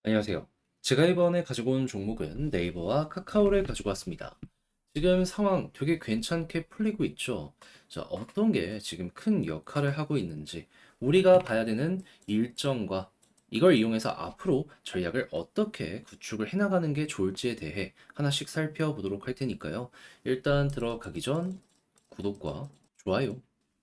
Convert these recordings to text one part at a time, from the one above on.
안녕하세요. 제가 이번에 가지고 온 종목은 네이버와 카카오를 가지고 왔습니다. 지금 상황 되게 괜찮게 풀리고 있죠. 자, 어떤 게 지금 큰 역할을 하고 있는지 우리가 봐야 되는 일정과 이걸 이용해서 앞으로 전략을 어떻게 구축을 해나가는 게 좋을지에 대해 하나씩 살펴보도록 할 테니까요. 일단 들어가기 전 구독과 좋아요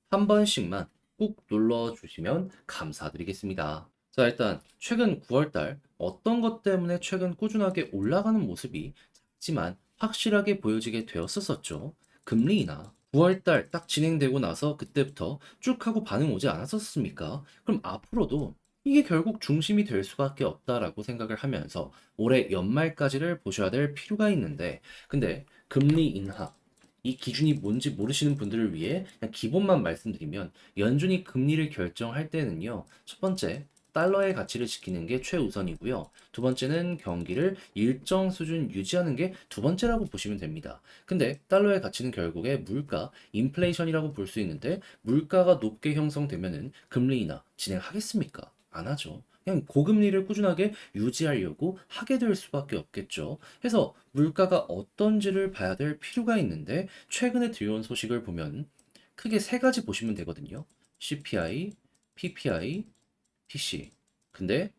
한 번씩만 꾹 눌러주시면 감사드리겠습니다. 자, 일단 최근 9월달 어떤 것 때문에 최근 꾸준하게 올라가는 모습이 작지만 확실하게 보여지게 되었었죠. 금리 인하 9월달 딱 진행되고 나서 그때부터 쭉 하고 반응 오지 않았었습니까? 그럼 앞으로도 이게 결국 중심이 될 수밖에 없다라고 생각을 하면서 올해 연말까지를 보셔야 될 필요가 있는데, 근데 금리 인하 이 기준이 뭔지 모르시는 분들을 위해 그냥 기본만 말씀드리면, 연준이 금리를 결정할 때는요, 첫 번째 달러의 가치를 지키는 게 최우선이고요. 두 번째는 경기를 일정 수준 유지하는 게 두 번째라고 보시면 됩니다. 근데 달러의 가치는 결국에 물가, 인플레이션이라고 볼 수 있는데, 물가가 높게 형성되면은 금리 인하 진행하겠습니까? 안 하죠. 그냥 고금리를 꾸준하게 유지하려고 하게 될 수밖에 없겠죠. 그래서 물가가 어떤지를 봐야 될 필요가 있는데, 최근에 들려온 소식을 보면 크게 세 가지 보시면 되거든요. CPI, PPI, PC. 근데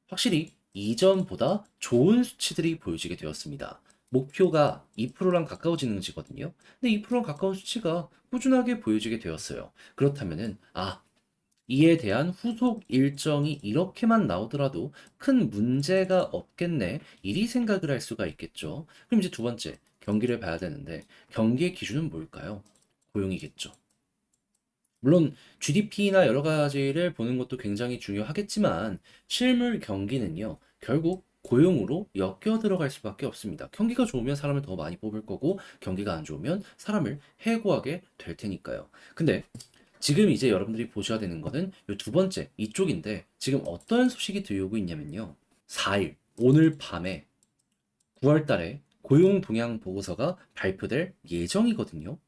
확실히 이전보다 좋은 수치들이 보여지게 되었습니다. 목표가 2%랑 가까워지는지거든요. 근데 2%랑 가까운 수치가 꾸준하게 보여지게 되었어요. 그렇다면은, 이에 대한 후속 일정이 이렇게만 나오더라도 큰 문제가 없겠네. 이리 생각을 할 수가 있겠죠. 그럼 이제 두 번째, 경기를 봐야 되는데, 경기의 기준은 뭘까요? 고용이겠죠. 물론 GDP나 여러 가지를 보는 것도 굉장히 중요하겠지만, 실물 경기는요, 결국 고용으로 엮여 들어갈 수밖에 없습니다. 경기가 좋으면 사람을 더 많이 뽑을 거고, 경기가 안 좋으면 사람을 해고하게 될 테니까요. 근데 지금 이제 여러분들이 보셔야 되는 거는 이 두 번째, 이쪽인데, 지금 어떤 소식이 들려오고 있냐면요. 4일, 오늘 밤에 9월 달에 고용 동향 보고서가 발표될 예정이거든요.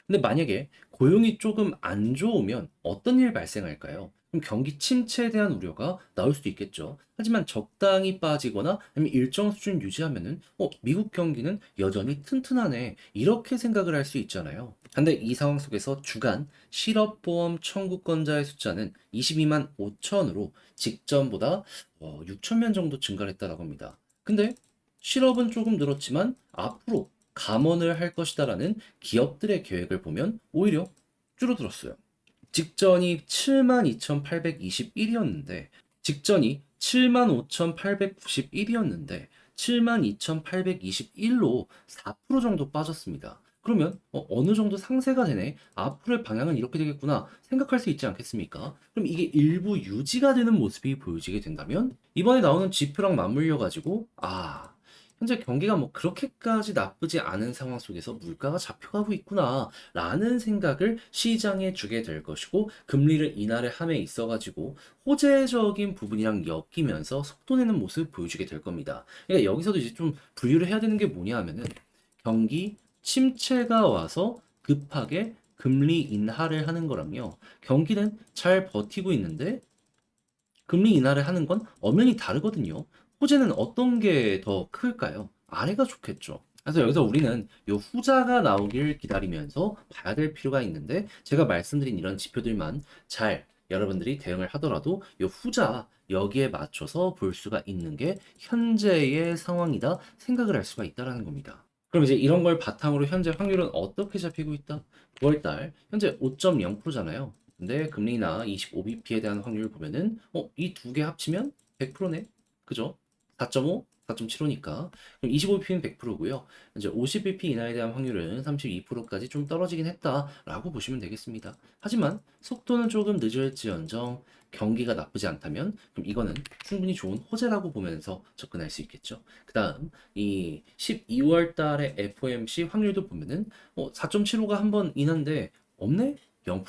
근데 만약에 고용이 조금 안 좋으면 어떤 일 발생할까요? 그럼 경기 침체에 대한 우려가 나올 수도 있겠죠. 하지만 적당히 빠지거나 아니면 일정 수준 유지하면은 미국 경기는 여전히 튼튼하네. 이렇게 생각을 할 수 있잖아요. 근데 이 상황 속에서 주간 실업보험 청구권자의 숫자는 22만 5천으로 직전보다 6천 명 정도 증가를 했다라고 합니다. 근데 실업은 조금 늘었지만 앞으로 감원을 할 것이다라는 기업들의 계획을 보면 오히려 줄어들었어요. 직전이 72,821이었는데, 직전이 75,891이었는데, 72,821로 4% 정도 빠졌습니다. 그러면 어느 정도 상세가 되네. 앞으로의 방향은 이렇게 되겠구나 생각할 수 있지 않겠습니까? 그럼 이게 일부 유지가 되는 모습이 보여지게 된다면, 이번에 나오는 지표랑 맞물려 가지고 현재 경기가 뭐 그렇게까지 나쁘지 않은 상황 속에서 물가가 잡혀가고 있구나 라는 생각을 시장에 주게 될 것이고, 금리를 인하를 함에 있어 가지고 호재적인 부분이랑 엮이면서 속도 내는 모습을 보여주게 될 겁니다. 그러니까 여기서도 이제 좀 분류를 해야 되는 게 뭐냐 하면은, 경기 침체가 와서 급하게 금리 인하를 하는 거랑요, 경기는 잘 버티고 있는데 금리 인하를 하는 건 엄연히 다르거든요. 호재는 어떤 게 더 클까요? 아래가 좋겠죠. 그래서 여기서 우리는 이 후자가 나오길 기다리면서 봐야 될 필요가 있는데, 제가 말씀드린 이런 지표들만 잘 여러분들이 대응을 하더라도 이 후자 여기에 맞춰서 볼 수가 있는 게 현재의 상황이다 생각을 할 수가 있다라는 겁니다. 그럼 이제 이런 걸 바탕으로 현재 확률은 어떻게 잡히고 있다? 9월달 현재 5.0%잖아요. 근데 금리나 25bp에 대한 확률을 보면은 이 두 개 합치면 100%네. 그죠? 4.5, 4.75니까. 그럼 25bp는 100%고요. 이제 50bp 이하에 대한 확률은 32%까지 좀 떨어지긴 했다라고 보시면 되겠습니다. 하지만 속도는 조금 늦을지언정 경기가 나쁘지 않다면, 그럼 이거는 충분히 좋은 호재라고 보면서 접근할 수 있겠죠. 그다음 이 12월 달에 FOMC 확률도 보면은 4.75가 한 번 인한데 없네? 0%.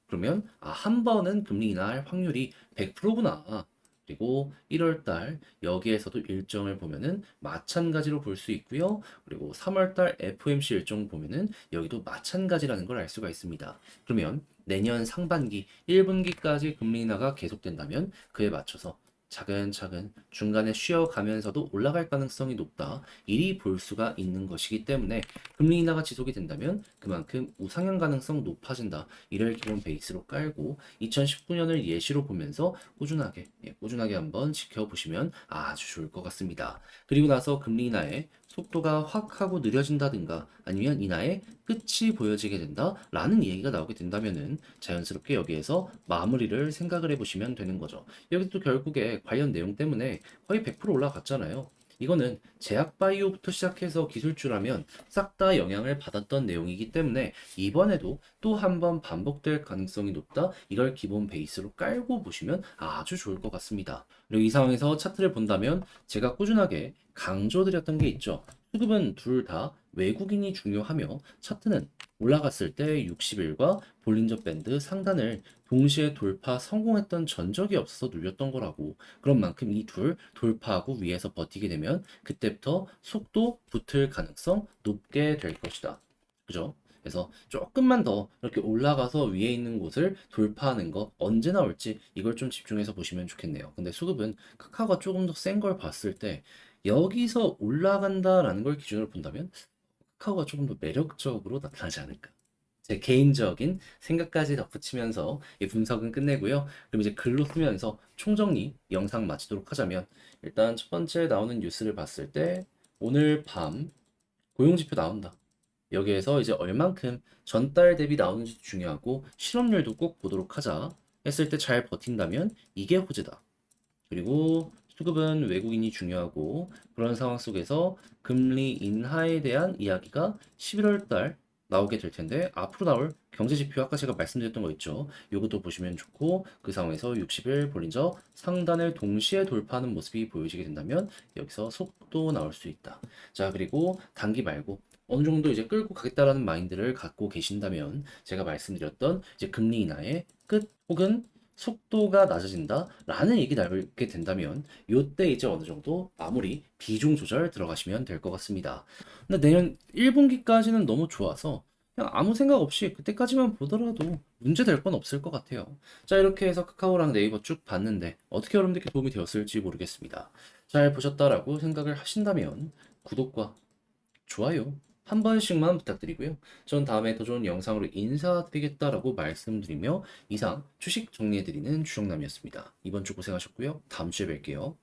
그러면 한 번은 금리 인하할 확률이 100%구나. 그리고 1월 달 여기에서도 일정을 보면은 마찬가지로 볼 수 있고요. 그리고 3월 달 FOMC 일정 보면은 여기도 마찬가지라는 걸 알 수가 있습니다. 그러면 내년 상반기 1분기까지 금리 인하가 계속된다면 그에 맞춰서 차근차근 중간에 쉬어가면서도 올라갈 가능성이 높다. 이리 볼 수가 있는 것이기 때문에 금리 인하가 지속이 된다면 그만큼 우상향 가능성 높아진다. 이를 기본 베이스로 깔고 2019년을 예시로 보면서 꾸준하게 한번 지켜보시면 아주 좋을 것 같습니다. 그리고 나서 금리 인하의 속도가 확 하고 느려진다든가 아니면 인하의 끝이 보여지게 된다라는 얘기가 나오게 된다면은 자연스럽게 여기에서 마무리를 생각을 해보시면 되는 거죠. 여기도 결국에 관련 내용 때문에 거의 100% 올라갔잖아요. 이거는 제약 바이오부터 시작해서 기술주라면 싹 다 영향을 받았던 내용이기 때문에 이번에도 또 한 번 반복될 가능성이 높다. 이걸 기본 베이스로 깔고 보시면 아주 좋을 것 같습니다. 그리고 이 상황에서 차트를 본다면 제가 꾸준하게 강조드렸던 게 있죠. 수급은 둘 다 외국인이 중요하며 차트는 올라갔을 때 60일과 볼린저 밴드 상단을 동시에 돌파 성공했던 전적이 없어서 눌렸던 거라고. 그런 만큼 이 둘 돌파하고 위에서 버티게 되면 그때부터 속도 붙을 가능성 높게 될 것이다. 그죠? 그래서 조금만 더 이렇게 올라가서 위에 있는 곳을 돌파하는 거 언제 나올지 이걸 좀 집중해서 보시면 좋겠네요. 근데 수급은 카카오가 조금 더 센 걸 봤을 때 여기서 올라간다라는 걸 기준으로 본다면 카카오가 조금 더 매력적으로 나타나지 않을까. 제 개인적인 생각까지 덧붙이면서 이 분석은 끝내고요. 그럼 이제 글로 쓰면서 총정리 영상 마치도록 하자면 일단 첫 번째 나오는 뉴스를 봤을 때 오늘 밤 고용지표 나온다. 여기에서 이제 얼만큼 전달 대비 나오는지 중요하고 실업률도 꼭 보도록 하자 했을 때 잘 버틴다면 이게 호재다. 그리고 수급은 외국인이 중요하고 그런 상황 속에서 금리 인하에 대한 이야기가 11월 달 나오게 될 텐데 앞으로 나올 경제 지표 아까 제가 말씀드렸던 거 있죠. 이것도 보시면 좋고 그 상황에서 60일 볼린저 상단을 동시에 돌파하는 모습이 보여지게 된다면 여기서 속도 나올 수 있다. 자, 그리고 단기 말고 어느 정도 이제 끌고 가겠다라는 마인드를 갖고 계신다면 제가 말씀드렸던 이제 금리 인하의 끝 혹은 속도가 낮아진다라는 얘기 나오게 된다면 요때 이제 어느 정도 마무리 비중 조절 들어가시면 될 것 같습니다. 근데 내년 1분기까지는 너무 좋아서 그냥 아무 생각 없이 그때까지만 보더라도 문제 될 건 없을 것 같아요. 자, 이렇게 해서 카카오랑 네이버 쭉 봤는데 어떻게 여러분들께 도움이 되었을지 모르겠습니다. 잘 보셨다라고 생각을 하신다면 구독과 좋아요 한 번씩만 부탁드리고요. 전 다음에 더 좋은 영상으로 인사드리겠다라고 말씀드리며 이상 주식 정리해드리는 주정남이었습니다. 이번 주 고생하셨고요. 다음 주에 뵐게요.